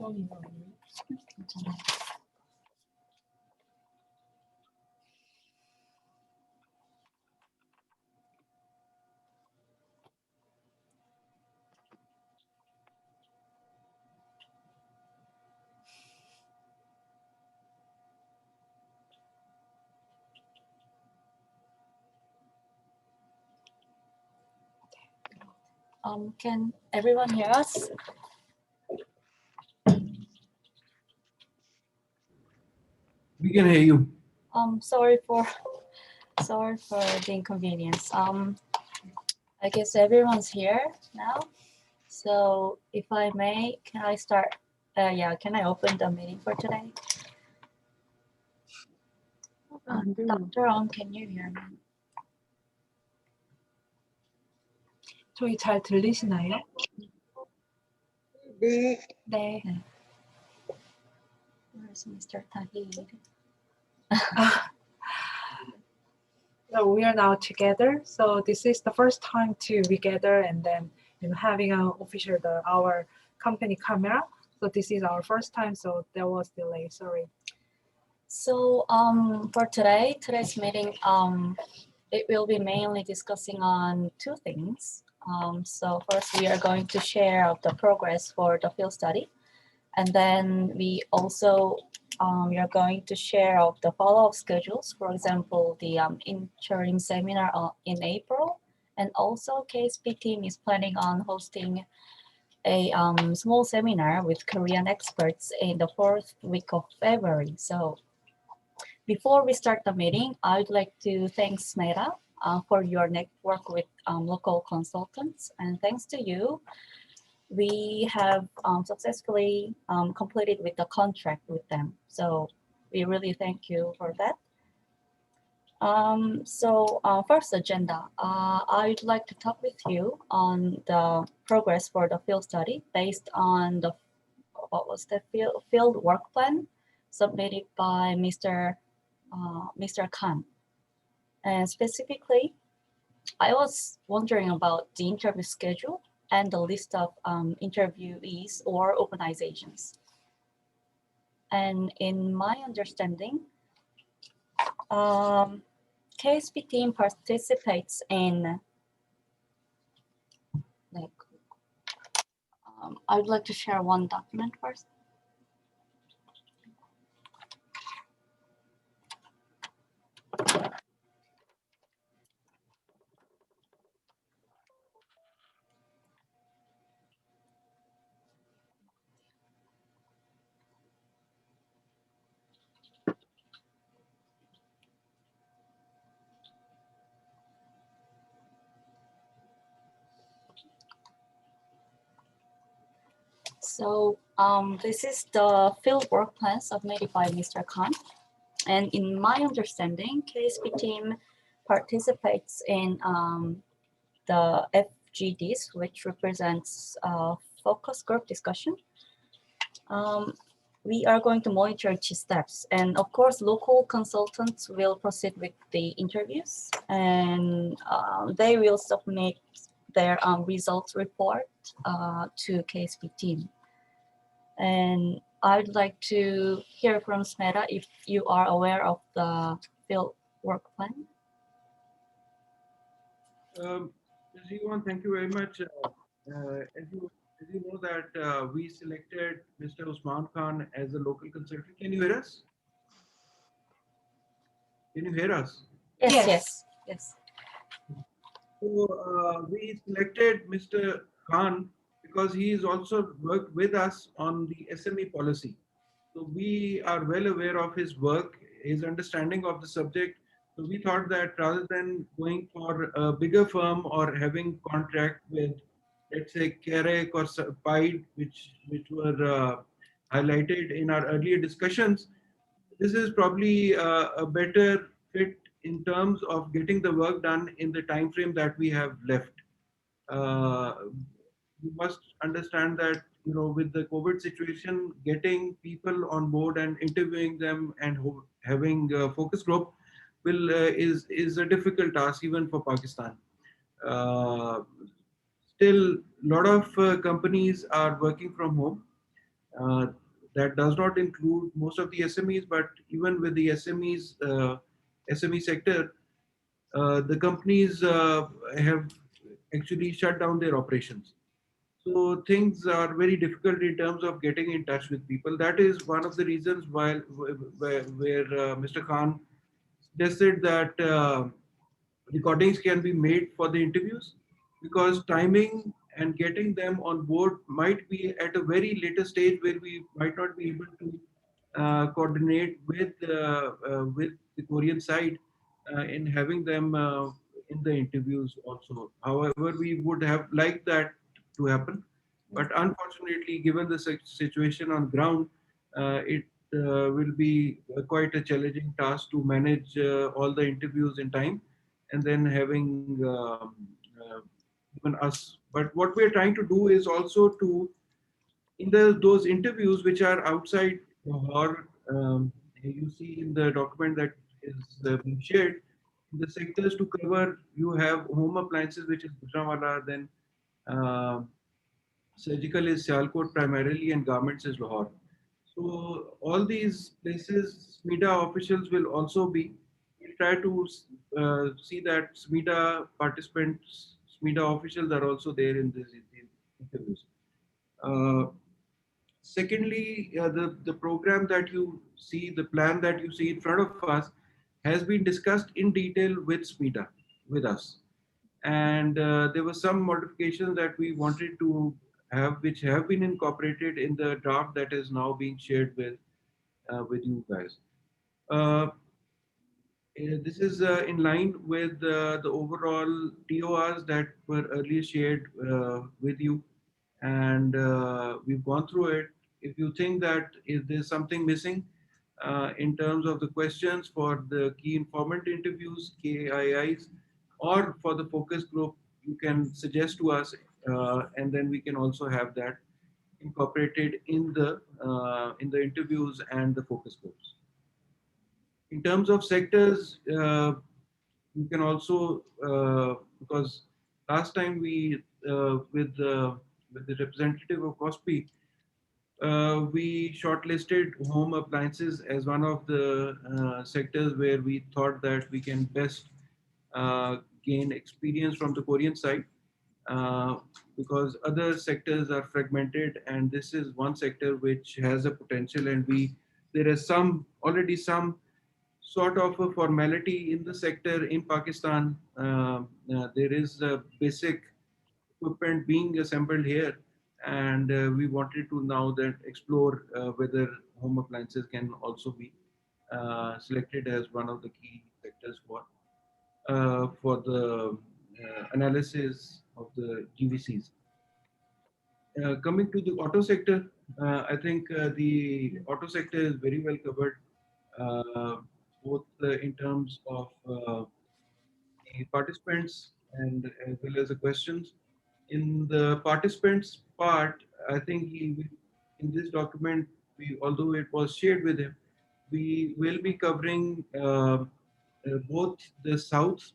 괜찮아. Can everyone hear us? We can hear you. Sorry for the inconvenience. I guess everyone's here now. So if I may, can I start? Can I open the meeting for today? Dr. On, can you hear me? 저희 잘 들리시나요? 네. 네. Where's Mr. Tahir? So we are now together. So this is the first time to be together and then having an official our company camera. So this is our first time. So there was delay. Sorry. So for today's meeting, it will be mainly discussing on two things. So first, we are going to share of the progress for the field study, and then we also we are going to share of the follow-up schedules. For example, the interim seminar in April, and also KSP team is planning on hosting a small seminar with Korean experts in the fourth week of February. So before we start the meeting, I would like to thank Smeta for your network with local consultants. And thanks to you, we have successfully completed with the contract with them. So we really thank you for that. First agenda, I'd like to talk with you on the progress for the field study based on the field work plan submitted by Mr. Khan. And specifically, I was wondering about the interview schedule and the list of interviewees or organizations. And in my understanding, KSP team participates in I would like to share one document first. So this is the field work plan submitted by Mr. Khan. And in my understanding, KSP team participates in the FGDs, which represents focus group discussion. We are going to monitor each steps. And of course, local consultants will proceed with the interviews and they will submit their results report to KSP team. And I'd like to hear from Smeta if you are aware of the field work plan. Ms. Yvonne, thank you very much. As you know that we selected Mr. Usman Khan as a local consultant. Can you hear us? Can you hear us? Yes. So we selected Mr. Khan because he has also worked with us on the SME policy. So we are well aware of his work, his understanding of the subject. So we thought that rather than going for a bigger firm or having contract with, let's say, Carrick or Pied, which were highlighted in our earlier discussions, this is probably a better fit in terms of getting the work done in the time frame that we have left. You must understand that with the COVID situation, getting people on board and interviewing them and having a focus group is a difficult task even for Pakistan. Still, a lot of companies are working from home. Uh, that does not include most of the SMEs, but even with the SME sector, the companies have actually shut down their operations. So things are very difficult in terms of getting in touch with people. That is one of the reasons where Mr. Khan suggested that recordings can be made for the interviews, because timing and getting them on board might be at a very later stage where we might not be able to coordinate with the Korean side in having them in the interviews also. However, we would have liked that to happen, but unfortunately, given the situation on ground, it will be quite a challenging task to manage all the interviews in time, and then having even us. But what we're trying to do is also to, in those interviews which are outside or you see in the document that is being shared, in the sectors to cover, you have home appliances, which is Gujranwala, then uh, surgical is Sialkot primarily, and garments is Lahore. So all these places, SMIDA officials will also be. We'll try to see that SMIDA participants, SMIDA officials are also there in these interviews. Uh, Secondly, the program that you see, the plan that you see in front of us, has been discussed in detail with SMIDA, with us. And there were some modifications that we wanted to have, which have been incorporated in the draft that is now being shared with you guys. Uh, this is in line with the overall TORs that were earlier shared with you, and we've gone through it. If you think that if there's something missing in terms of the questions for the key informant interviews, KIIs, or for the focus group, you can suggest to us, and then we can also have that incorporated in the interviews and the focus groups. In terms of sectors, you can also because last time we with the representative of COSPI, we shortlisted home appliances as one of the sectors where we thought that we can best gain experience from the Korean side, uh, because other sectors are fragmented, and this is one sector which has a potential, and we there is some already some sort of a formality in the sector in Pakistan. There is a basic equipment being assembled here, and we wanted to now that explore whether home appliances can also be selected as one of the key sectors for the analysis of the GVCs. Coming to the auto sector, I think the auto sector is very well covered, uh, both in terms of the participants and as well as the questions. In the participants part, I think in this document, although it was shared with him, we will be covering both the south,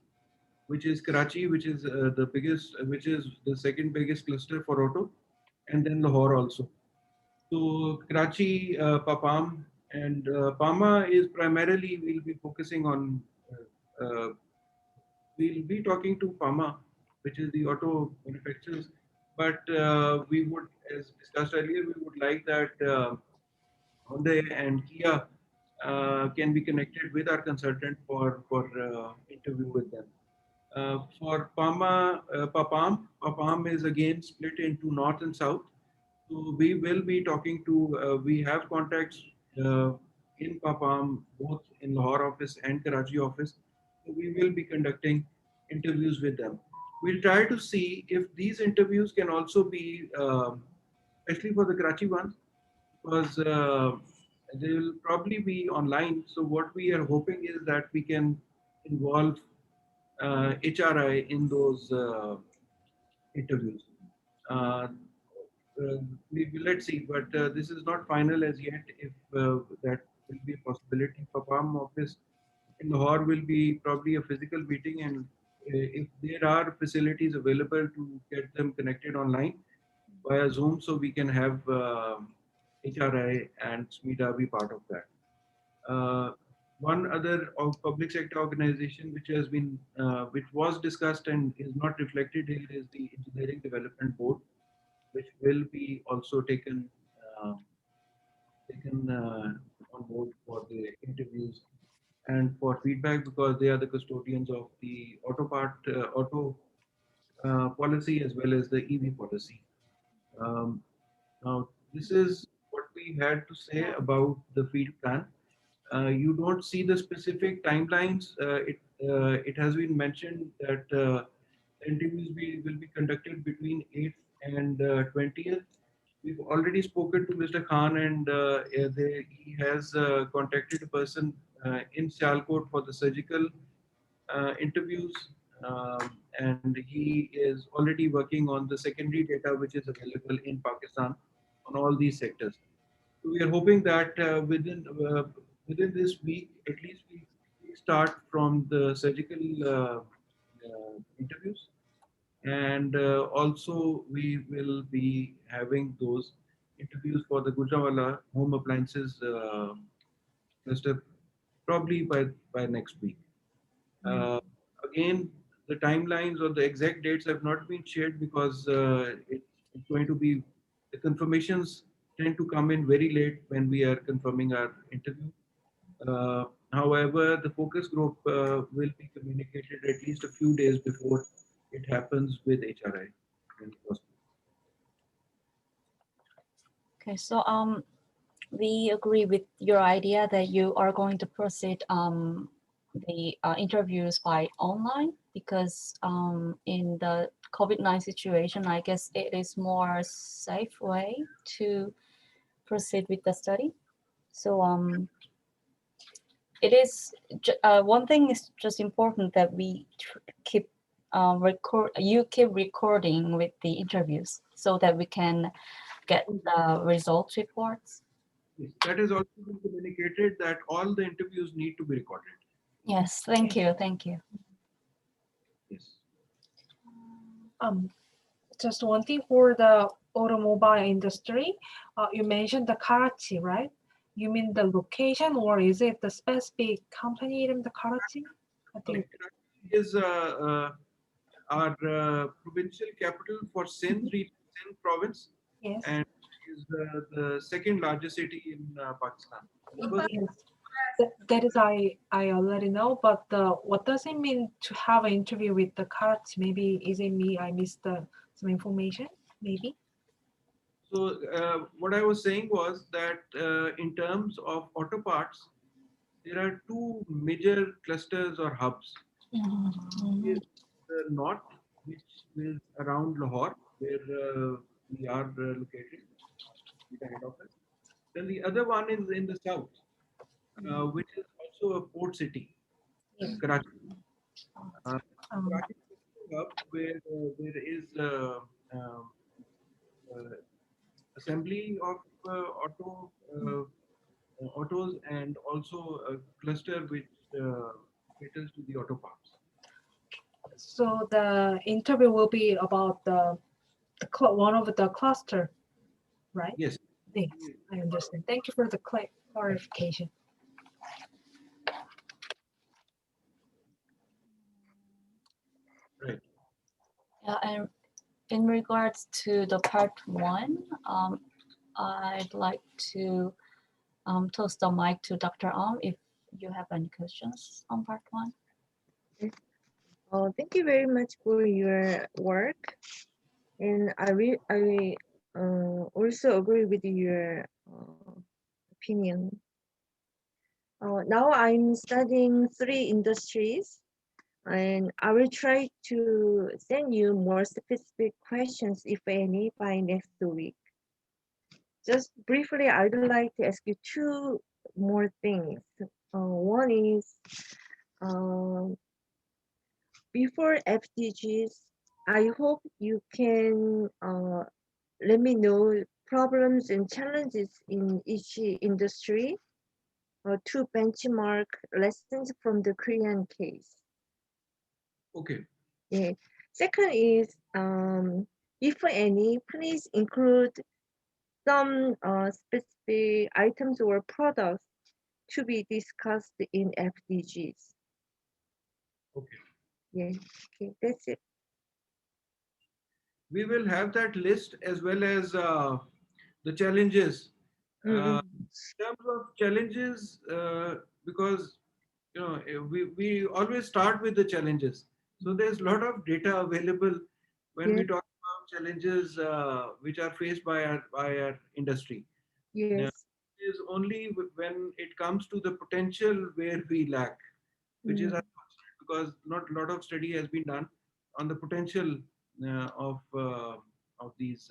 which is Karachi, which is the biggest, which is the second biggest cluster for auto, and then Lahore also. So Karachi, Papam, and Pama is primarily we'll be focusing on. We'll be talking to Pama, which is the auto manufacturers, but we would, as discussed earlier, we would like that Hyundai and Kia can be connected with our consultant for interview with them. For Papam is again split into north and south. So we will be talking to, we have contacts uh, in Papam, both in Lahore office and Karachi office. So we will be conducting interviews with them. We'll try to see if these interviews can also be, especially for the Karachi ones, because they will probably be online. So what we are hoping is that we can involve HRI in those interviews. Uh, let's see, but this is not final as yet. If that will be a possibility, Papam office in Lahore will be probably a physical meeting, and if there are facilities available to get them connected online via Zoom, so we can have HRI and SMETA be part of that. One other public sector organization which has been which was discussed and is not reflected here is the Engineering Development Board, which will be also uh, taken on board for the interviews and for feedback, because they are the custodians of the auto policy as well as the EV policy. Um, Now, this is what we had to say about the field plan. You don't see the specific timelines. It has been mentioned that interviews will be conducted between 8th and 20th. We've already spoken to Mr. Khan, and he has contacted a person in Sialkot for the surgical interviews, and he is already working on the secondary data which is available in Pakistan on all these sectors. So we are hoping that within this week, at least we start from the surgical interviews, and also we will be having those interviews for the Gujranwala home appliances cluster probably by next week. Uh, Again, the timelines or the exact dates have not been shared because it's going to be the confirmations tend to come in very late when we are confirming our interview. Uh, However, the focus group will be communicated at least a few days before it happens with HRI. And Okay, so we agree with your idea that you are going to proceed the interviews by online, because in the COVID-19 situation, I guess it is more safe way to proceed with the study. So it is one thing is just important that we keep you keep recording with the interviews so that we can get the results reports. yes, that is also been communicated that all the interviews need to be recorded. Yes, thank you, thank you. Yes. Just one thing for the automobile industry, you mentioned the Karachi, right? You mean the location, or is it the specific company in the Karachi? I think Is our provincial capital for Sindh province, yes. and is the second largest city in Pakistan. The first, Yes. That is I already know, but what does it mean to have an interview with the Karachi? Maybe is it me? I missed some information. Maybe. so what I was saying was that in terms of auto parts, there are two major clusters or hubs. Is the north, which is around Lahore, where we are located, with the head office. Then the other one is in the south, which is also a port city, Yes. Karachi. Uh, Um, Karachi is a hub where there is uh, assembly of autos, and also a cluster which caters to the auto parts. so the interview will be about one of the cluster, right? Yes. Thanks. I understand. Thank you for the clarification. Right. Yeah, and in regards to the part one, I'd like to toss the mic to Dr. if you have any questions on part one. Thank you very much for your work, and I also agree with your opinion. Now I'm studying 3 industries, and I will try to send you more specific questions, if any, by next week. Just briefly, I would like to ask you 2 more things. One is, before FDGs, I hope you can let me know problems and challenges in each industry to benchmark lessons from the Korean case. Okay. Yeah. Second is, if any, please include some the items or products to be discussed in FDGs. Okay. Yes, okay, that's it. We will have that list as well as the challenges. Mm, In terms of challenges, because we always start with the challenges. So there's a lot of data available when Yeah. we talk about challenges which are faced by our industry. Now, Yes. is only when it comes to the potential where we lack, which is Mm, unfortunate because not a lot of study has been done on the potential of these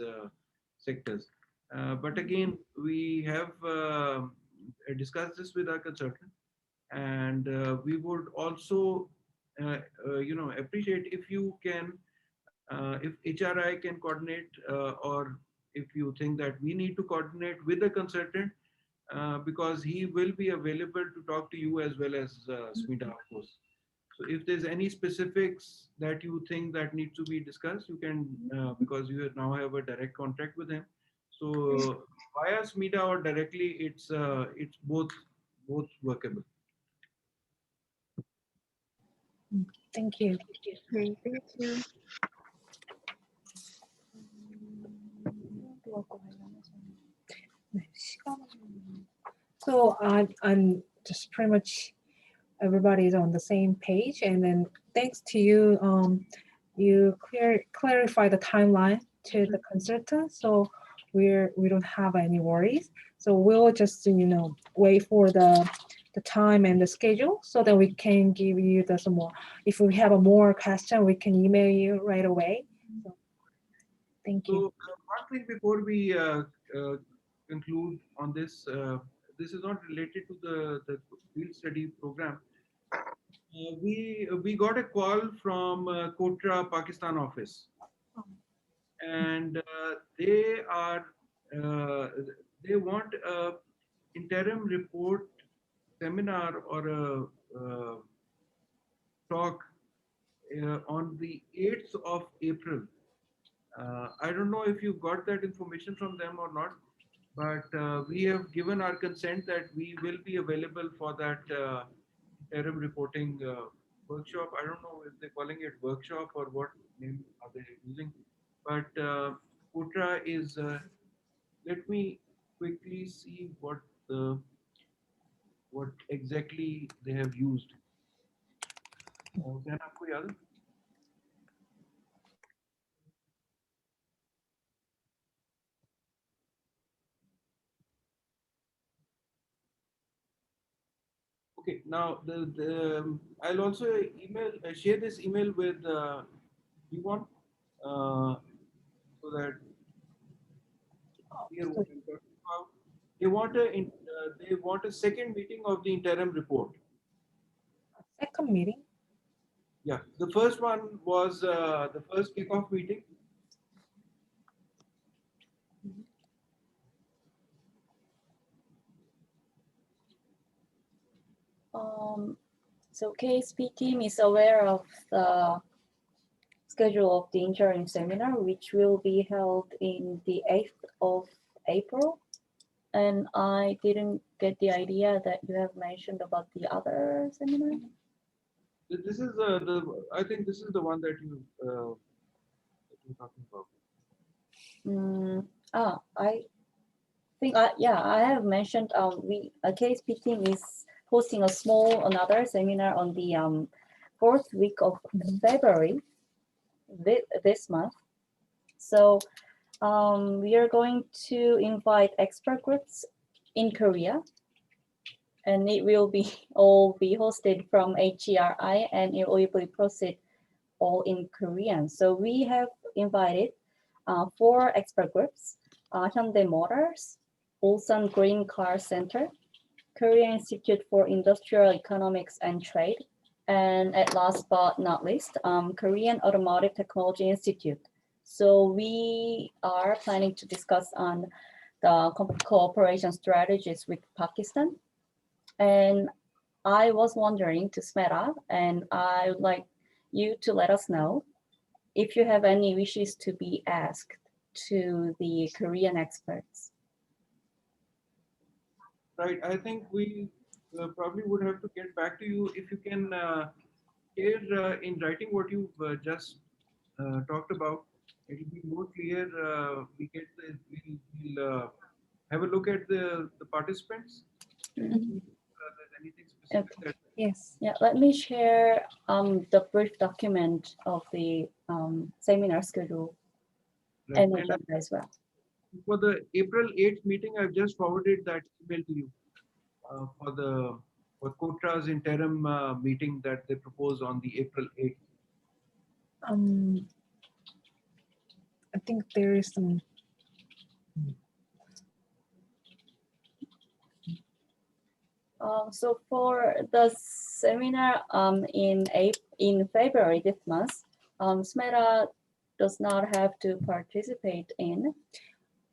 sectors. But again, we have discussed this with our consultant, and we would also, appreciate if you can, if HRI can coordinate, or if you think that we need to coordinate with the consultant, because he will be available to talk to you as well as Smita, of course. So if there's any specifics that you think that need to be discussed, you can, because you now have a direct contact with him. So via Smita or directly, it's both workable. Thank you. okay, thank you. 네, So I'm just pretty much everybody's on the same page, and then thanks to you, you clarify the timeline to the consultant, so we don't have any worries. So we'll just wait for the time and the schedule so that we can give you the some more. If we have a more question, we can email you right away. So, thank you. So one thing before we conclude on this, this is not related to the field study program. We got a call from Kotra Pakistan office, and uh, they want a interim report seminar or a talk on the 8th of April. I don't know if you got that information from them or not, but we have given our consent that we will be available for that interim reporting workshop. I don't know if they're calling it workshop or what name are they using, but Putra is. Let me quickly see what exactly they have used. Can आपको याद है? Okay, now I'll also share this email with Yvonne, so that here what I'm talking about. They want a second meeting of the interim report. Second meeting. Yeah, the first one was the first kickoff meeting. So KSP team is aware of the schedule of the interim seminar, which will be held in the 8th of April. And I didn't get the idea that you have mentioned about the other seminar. This is I think this is the one that you're talking about. I think I have mentioned KSP team is hosting another seminar on the 4th week of February this month. So we are going to invite expert groups in Korea, and it will be all be hosted from HERI, and it will be proceed all in Korean. So we have invited 4 expert groups: Hyundai Motors, Ulsan Green Car Center, Korea Institute for Industrial Economics and Trade, and at last but not least, Korean Automotive Technology Institute. So we are planning to discuss on the cooperation strategies with Pakistan. And I was wondering to Smeta, and I would like you to let us know if you have any wishes to be asked to the Korean experts. Right. I think we probably would have to get back to you if you can share in writing what you've just talked about. It'll be more clear. We'll have a look at the participants. And see if there's anything specific Okay. that Yes. Yeah, let me share the brief document of the seminar schedule right. and And agenda as well. for the April 8th meeting, I've just forwarded that email to you for Kotra's interim meeting that they propose on the April 8th. Um, I think there is some. So for the seminar in February this month, SMETA does not have to participate in.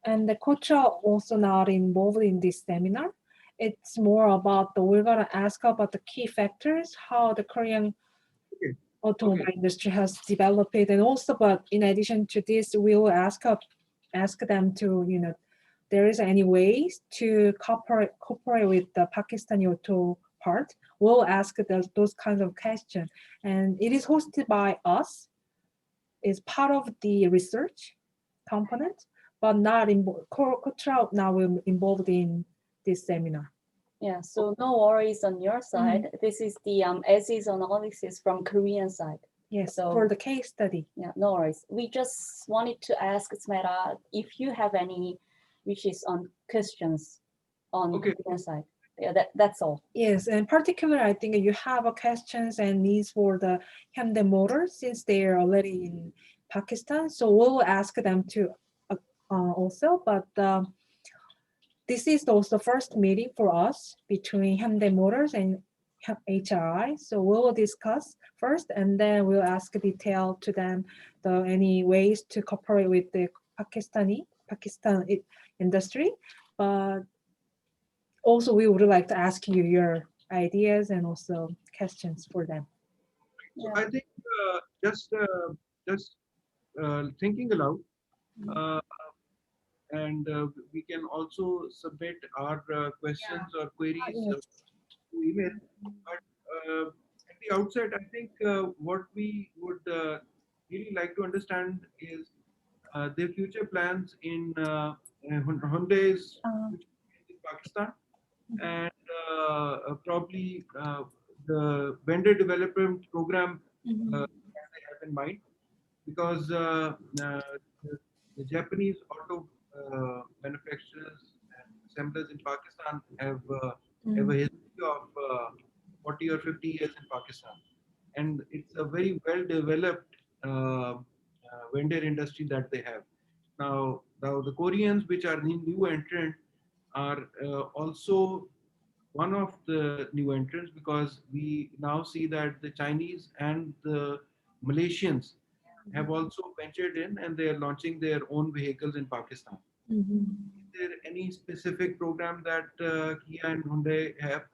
And the coach are also not involved in this seminar. It's more about we're gonna ask about the key factors, how the Korean Okay. automobile Okay. industry has developed, and also, but in addition to this, we will ask them to, there is any ways to cooperate with the Pakistani auto part. We'll ask those kinds of questions, and it is hosted by us. It's part of the research component, but not Kotra now involved in this seminar. Yeah, so no worries on your side. This is the as-is analysis from Korean side. Yes, So- for the case study. Yeah, no worries. We just wanted to ask SMETA if you have any wishes on questions on Okay. Korean side. Yeah, that's all. Yes, and particularly, I think you have a questions and needs for the Hyundai Motors since they are already in Pakistan. So we'll ask them to also, but this is also the first meeting for us between Hyundai Motors and HRI. So we will discuss first, and then we'll ask detail to them any ways to cooperate with the Pakistan industry. But also, we would like to ask you your ideas and also questions for them. So Yeah. I think just thinking aloud, uh, and we can also submit our questions or queries to email. But at the outset, I think what we would really like to understand is their future plans in Hyundai's in Pakistan, and probably the vendor development program that they have in mind, because the Japanese auto manufacturers and assemblers in Pakistan have a history of 40 or 50 years in Pakistan, and it's a very well developed vendor industry that they have. Now the Koreans, which are new entrant, are also one of the new entrants, because we now see that the Chinese and the Malaysians have also ventured in, and they are launching their own vehicles in Pakistan. Is there any specific program that Kia and Hyundai have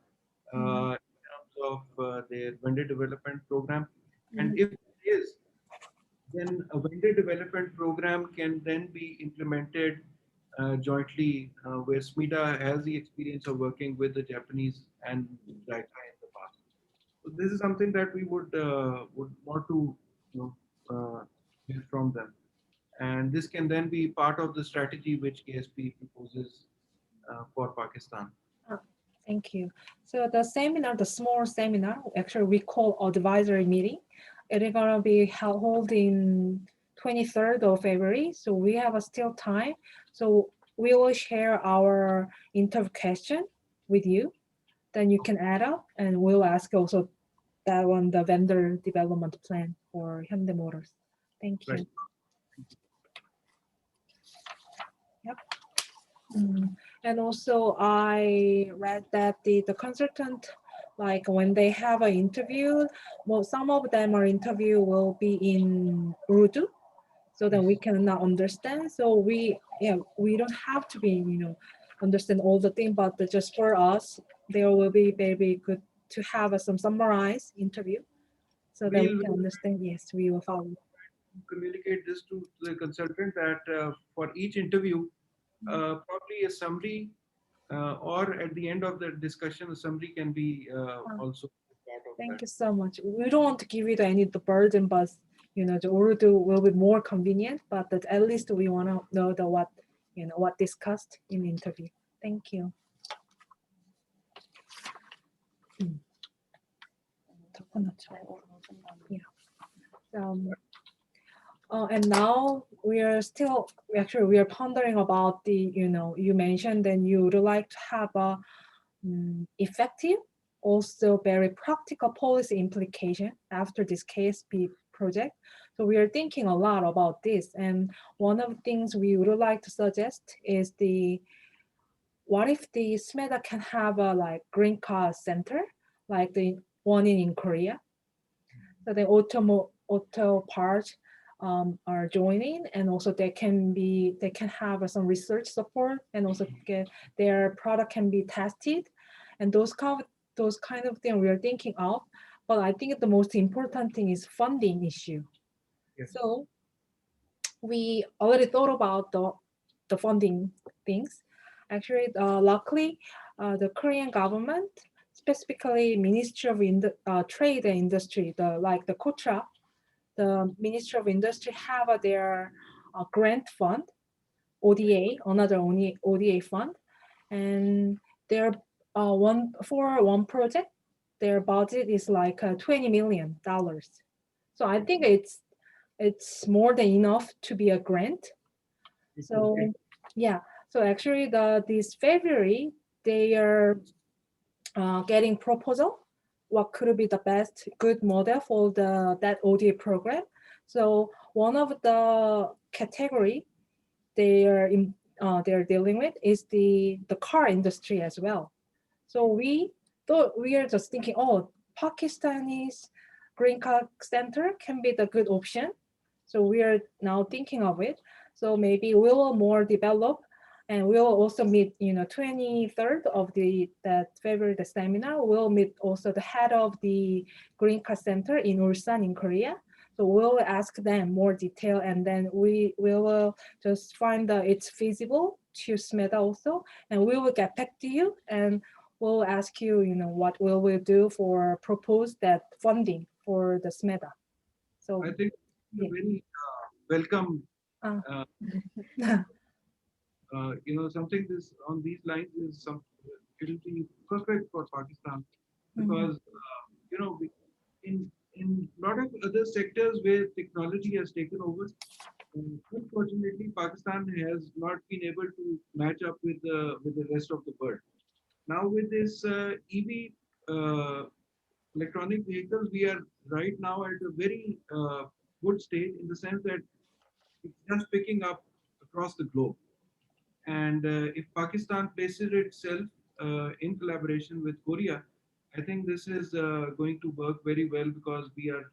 in terms of their vendor development program? And if it is, then a vendor development program can then be implemented jointly, where SMETA has the experience of working with the Japanese and JICA in the past. So this is something that we would want to hear from them, and this can then be part of the strategy which KSP proposes for Pakistan. Thank you. So the seminar, the small seminar, actually we call advisory meeting. It is gonna be held in 23rd of February. So we have still time. So we will share our interview question with you. Then you can add up, and we'll ask also that one, the vendor development plan for Hyundai Motors. Thank you. Right. Yep. And also I read that the consultant, like when they have an interview, well, some of them are interview will be in Urdu, so that we cannot understand. So we don't have to be, understand all the thing, but just for us, there will be very good to have some summarized interview so that we We'll can understand. Yes, we will follow. communicate this to the consultant that for each interview, probably a summary or at the end of the discussion, a summary can be also part of Thank that. you so much. We don't want to give you the burden, but the Urdu will be more convenient. But that at least we want to know what discussed in the interview. Thank you. Yeah. And now we are pondering about you mentioned that you would like to have a effective, also very practical policy implication after this KSP project. So we are thinking a lot about this. And one of the things we would like to suggest is what if the SMEDA can have a green car center, like the one in Korea? So the auto parts are joining, and also they can have some research support, and also their product can be tested, and those kind of things we are thinking of. But I think the most important thing is funding issue. Yes. So we already thought about the funding things. Actually, luckily, the Korean government, specifically Ministry of Trade and Industry, the KOTRA, the Ministry of Industry have their grant fund, ODA, another ODA fund, and their one project, their budget is like $20 million. So I think it's more than enough to be a grant. So yeah, so actually this February they are getting proposal what could be the best good model for that ODA program. So one of the category they're dealing with is the car industry as well. So we are just thinking, oh, Pakistani's green car center can be the good option. So we are now thinking of it. So maybe we will more develop, and we'll also meet, 23rd of that February, the seminar. We'll meet also the head of the Green Car Center in Ulsan in Korea. So we'll ask them more detail, and then we will just find it's feasible to SMEDA also, and we will get back to you, and we'll ask you, what will we do for propose that funding for the SMEDA. So I think yeah. very welcome. Something this on these lines is it'll be perfect for Pakistan because in a lot of other sectors where technology has taken over, unfortunately, Pakistan has not been able to match up with the rest of the world. Now with this EV electronic vehicles, we are right now at a very good stage in the sense that it's just picking up across the globe. And if Pakistan places itself in collaboration with Korea, I think this is going to work very well because we are,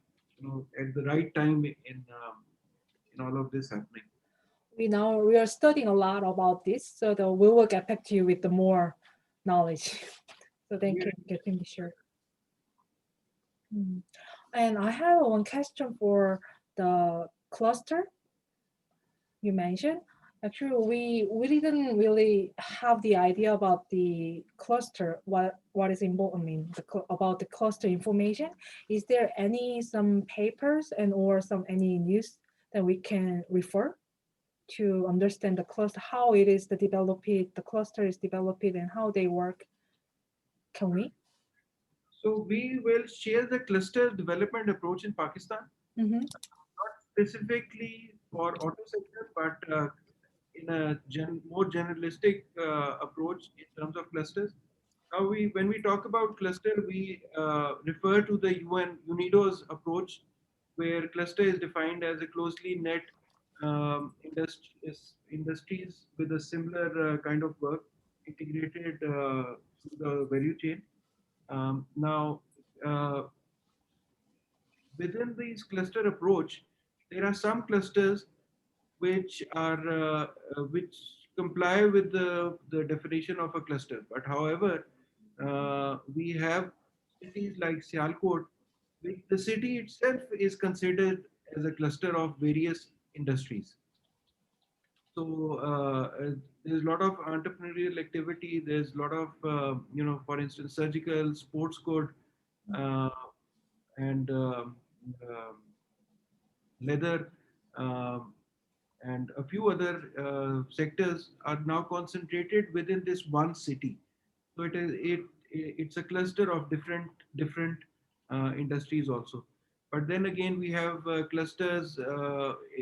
at the right time in all of this happening. We are studying a lot about this, so that we will get back to you with the more knowledge. So thank you for getting me sure. And I have one question for the cluster you mentioned. Actually, we didn't really have the idea about the cluster, what is involved, about the cluster information. Is there some papers or any news that we can refer to understand the cluster, how it is the cluster is developed and how they work? Can we? So we will share the cluster development approach in Pakistan, not specifically for auto sector, but in a more generalistic approach in terms of clusters. Now, when we talk about cluster, we refer to the UNIDO's approach, where cluster is defined as a closely knit industries with a similar kind of work integrated through the value chain. Now, within this cluster approach, there are some clusters which comply with the definition of a cluster. But however, we have cities like Sialkot, which the city itself is considered as a cluster of various industries. So there's a lot of entrepreneurial activity. There's a lot of, for instance, surgical, sports code, uh, and leather, um, and a few other sectors are now concentrated within this one city. So it's a cluster of different industries also. But then again, we have clusters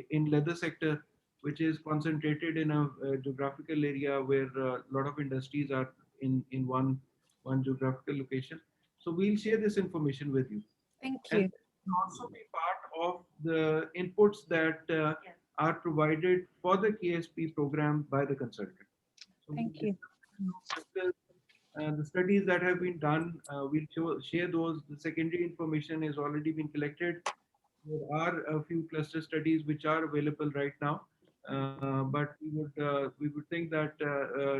in leather sector, which is concentrated in a geographical area where a lot of industries are in one geographical location. So we'll share this information with you, Thank and you. also be part of the inputs that are provided for the KSP program by the consultant. So Thank we'll you. discuss the studies that have been done. We'll share those. The secondary information has already been collected. There are a few cluster studies which are available right now, but we would think that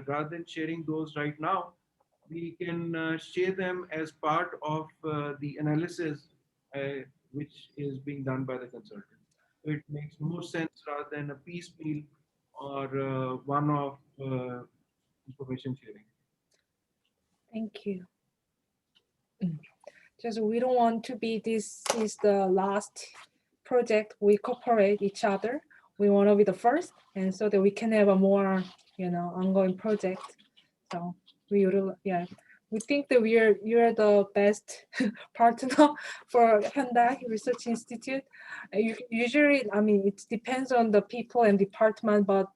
rather than sharing those right now, we can share them as part of the analysis which is being done by the consultant. So it makes more sense rather than a piecemeal or one-off information sharing. Thank you. Just we don't want to be this is the last project we cooperate each other. We want to be the first, and so that we can have a more ongoing project. So we think that you're the best partner for Hyundai Research Institute. Usually, I mean, it depends on the people and department, but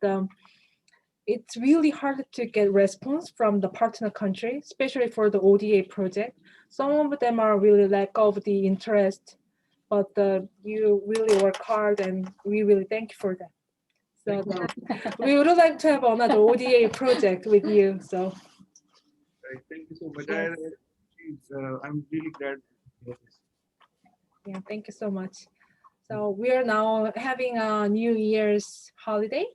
it's really hard to get response from the partner country, especially for the ODA project. Some of them are really lack of the interest, but you really work hard, and we really thank you for that. So we would like to have another ODA project with you. So Right. Thank you so much. Yes. I'm really glad to hear this. yeah, thank you so much. So we are now having a New Year's holiday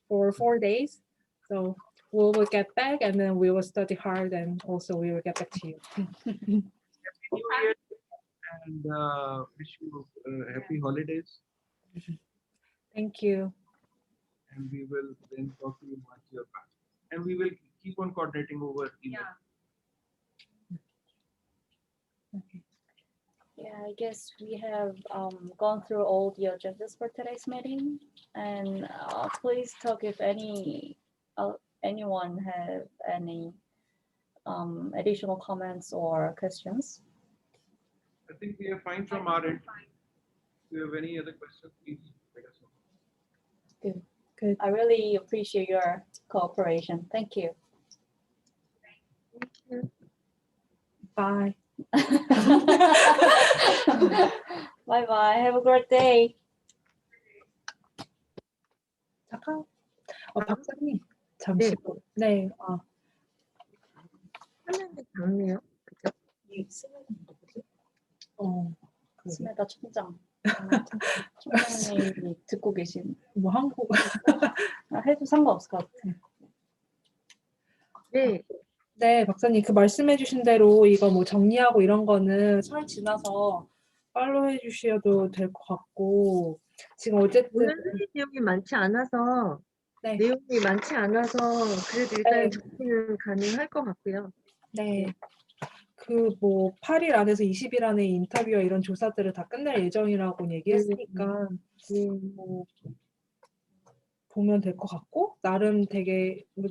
for 4 days. So we will get back, and then we will study hard, and also we will get back to you. Happy New Year, and wish you happy holidays. Thank you. And we will then talk to you once you're back. And we will keep on coordinating over email. Okay. Yeah, I guess we have gone through all the agendas for today's meeting, and please talk if anyone have any additional comments or questions. I think we are fine from our end. If you have any other questions, please let us know. Good. I really appreciate your cooperation. Thank you. Bye. Bye bye. Have a great day. 잠깐. 박사님 잠시. 네. 화면이 작네요. 스메다 총장. 총장님이 듣고 계신. 뭐 한국. 해도 상관없을 것 같아. 네. 네, 박사님 그 말씀해주신 대로 이거 뭐 정리하고 이런 거는 설 지나서 팔로우 해주셔도 될 것 같고 지금 어쨌든 오늘 할 내용이 많지 않아서 네. 내용이 많지 않아서 그래도 일단 네. 정리는 가능할 것 같고요. 네. 그 뭐 8일 안에서 20일 안에 인터뷰와 이런 조사들을 다 끝낼 예정이라고 얘기했으니까 뭐 보면 될 것 같고 나름 되게 뭐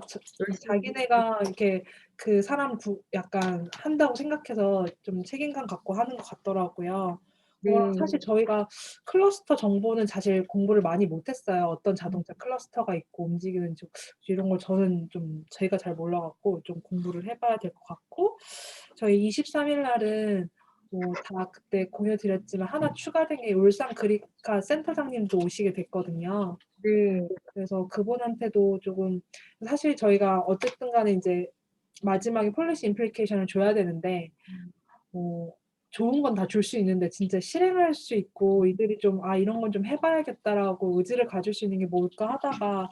자기네가 이렇게 그 사람 약간 한다고 생각해서 좀 책임감 갖고 하는 것 같더라고요. 사실 저희가 클러스터 정보는 사실 공부를 많이 못했어요. 어떤 자동차 클러스터가 있고 움직이는지 이런 걸 저는 좀 저희가 잘 몰라갖고 좀 공부를 해봐야 될 것 같고 저희 23일 날은 뭐 다 그때 공유드렸지만 하나 추가된 게 울산 그리카 센터장님도 오시게 됐거든요. 네. 그래서 그분한테도 조금 사실 저희가 어쨌든 간에 이제 마지막에 폴리시 임플리케이션을 줘야 되는데 뭐 좋은 건 다 줄 수 있는데 진짜 실행할 수 있고 이들이 좀 이런 건 좀 해봐야겠다라고 의지를 가질 수 있는 게 뭘까 하다가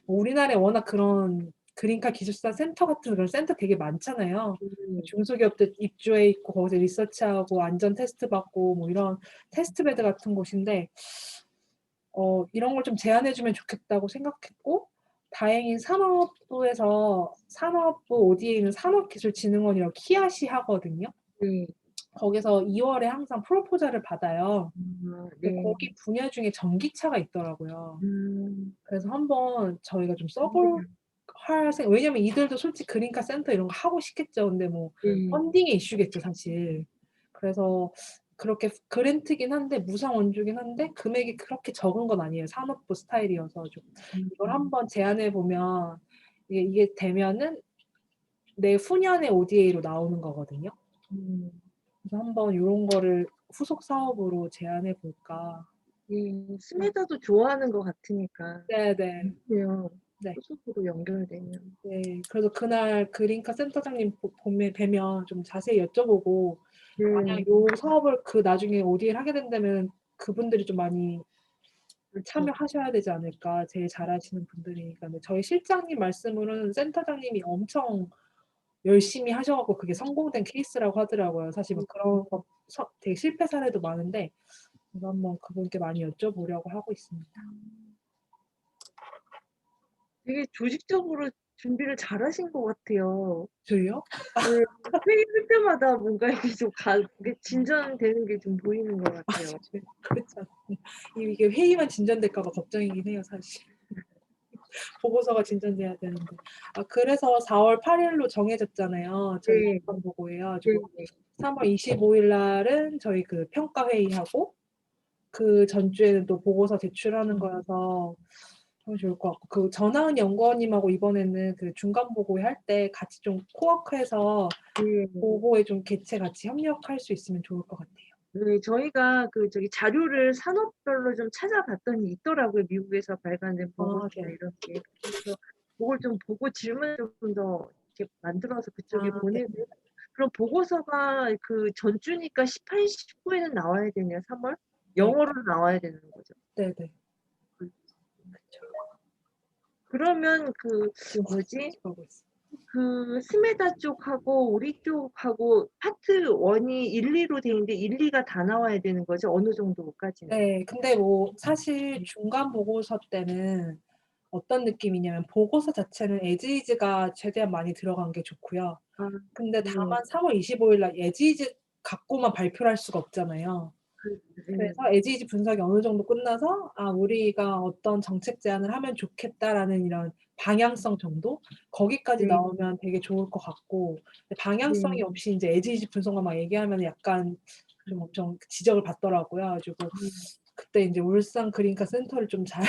뭐 우리나라에 워낙 그런 그린카 기술사 센터 같은 그런 센터 되게 많잖아요. 중소기업들 입주해 있고 거기서 리서치하고 안전 테스트 받고 뭐 이런 테스트베드 같은 곳인데 이런 걸 좀 제안해주면 좋겠다고 생각했고 다행히 산업부 ODA는 산업기술진흥원이라고 키앗이 하거든요. 네. 거기서 2월에 항상 프로포절을 받아요. 근데 네. 거기 분야 중에 전기차가 있더라고요. 음, 그래서 한번 저희가 좀 써볼 왜냐면 이들도 솔직히 그린카 센터 이런 거 하고 싶겠죠. 근데 뭐 네. 펀딩의 이슈겠죠, 사실. 그래서 그렇게 그랜트긴 한데 무상 원주긴 한데 금액이 그렇게 적은 건 아니에요. 산업부 스타일이어서 좀 이걸 한번 제안해 보면 이게 되면은 내후년에 ODA로 나오는 거거든요. 음, 그래서 한번 이런 거를 후속 사업으로 제안해 볼까. 예, 스메다도 좋아하는 것 같으니까. 네네. 그래요. 네. 소속으로 연결되면. 네. 그래서 그날 그린카 센터장님 뵈면 좀 자세히 여쭤보고 만약 네. 요 사업을 나중에 ODA를 하게 된다면 그분들이 좀 많이 그렇죠. 참여하셔야 되지 않을까. 제일 잘하시는 분들이니까. 근데 저희 실장님 말씀으로는 센터장님이 엄청 열심히 하셔갖고 그게 성공된 케이스라고 하더라고요. 사실 뭐 그런 거 되게 실패 사례도 많은데 그래서 한번 그분께 많이 여쭤보려고 하고 있습니다. 되게 조직적으로 준비를 잘하신 것 같아요. 저희요? 네. 회의할 때마다 뭔가 이게 이게 진전되는 게 좀 보이는 것 같아요. 그렇지 않습니다. 이게 회의만 진전될까 봐 걱정이긴 해요, 사실. 보고서가 진전돼야 되는데. 그래서 4월 8일로 정해졌잖아요. 저희 네. 어떤 보고예요. 네. 3월 25일 날은 저희 그 평가 회의하고 그 전주에는 또 보고서 제출하는 거여서 참 좋을 것 같고 그 전하은 연구원님하고 이번에는 그 중간 보고회 할 때 같이 좀 코워크해서 네. 보고에 좀 개체 같이 협력할 수 있으면 좋을 것 같아요. 네, 저희가 자료를 산업별로 좀 찾아봤더니 있더라고요. 미국에서 발간된 보고서 네. 이렇게. 그래서 그걸 좀 보고 질문을 좀 더 이렇게 만들어서 그쪽에 네. 보내고 그럼 보고서가 그 전주니까 18, 19에는 나와야 되네요. 3월? 영어로 나와야 되는 거죠. 네네. 그러면 지금 뭐지? 하고 있어요. 그 스메다 쪽하고 우리 쪽하고 파트 1이 1, 2로 돼 있는데 1, 2가 다 나와야 되는 거죠? 어느 정도까지는? 네, 근데 뭐 사실 중간 보고서 때는 어떤 느낌이냐면 보고서 자체는 에즈이즈가 최대한 많이 들어간 게 좋고요. 아, 근데 네. 다만 3월 25일 날 에즈이즈 갖고만 발표를 할 수가 없잖아요. 네. 그래서 에즈이즈 분석이 어느 정도 끝나서 우리가 어떤 정책 제안을 하면 좋겠다라는 이런 방향성 정도? 거기까지 네. 나오면 되게 좋을 것 같고 근데 방향성이 네. 없이 이제 에즈이즈 분석만 막 얘기하면 약간 좀 엄청 지적을 받더라고요. 그래가지고 그때 이제 울산 그린카 센터를 좀 잘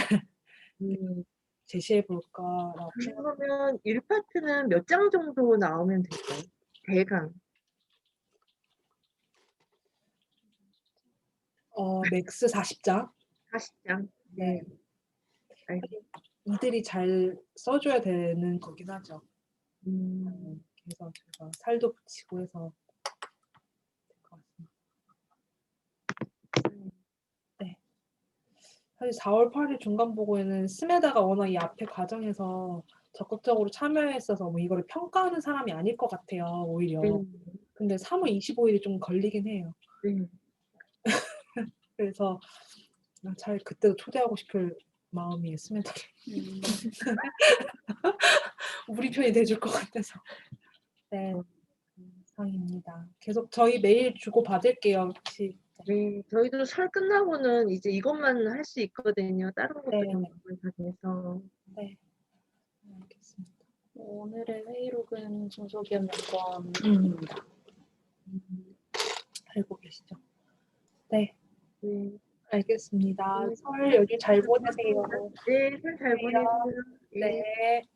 제시해 볼까라고 생각. 그러면 1파트는 몇 장 정도 나오면 될까요? 대강. 맥스 40장. 40장. 네. 네. 알겠습니다. 이들이 잘 써줘야 되는 거긴 하죠. 음, 그래서 제가 살도 붙이고 해서 될 것 같습니다. 네. 사실 4월 8일 중간 보고에는 스메다가 워낙 이 앞에 과정에서 적극적으로 참여했어서 뭐 이거를 평가하는 사람이 아닐 것 같아요, 오히려. 네. 근데 3월 25일이 좀 걸리긴 해요. 네. 그래서 잘 그때도 초대하고 싶을 마음이 스메다를. 우리 편이 돼줄 것 같아서. 네. 상입니다. 계속 저희 메일 주고 받을게요. 혹시. 네. 저희도 설 끝나고는 이제 이것만 할 수 있거든요. 다른 것도 네. 좀 다 돼서. 네. 알겠습니다. 오늘의 회의록은 중소기업 연구원입니다. 알고 계시죠? 네. 네. 알겠습니다. 네. 설 연휴 잘 보내세요. 네. 설 잘 보내세요. 네. 네.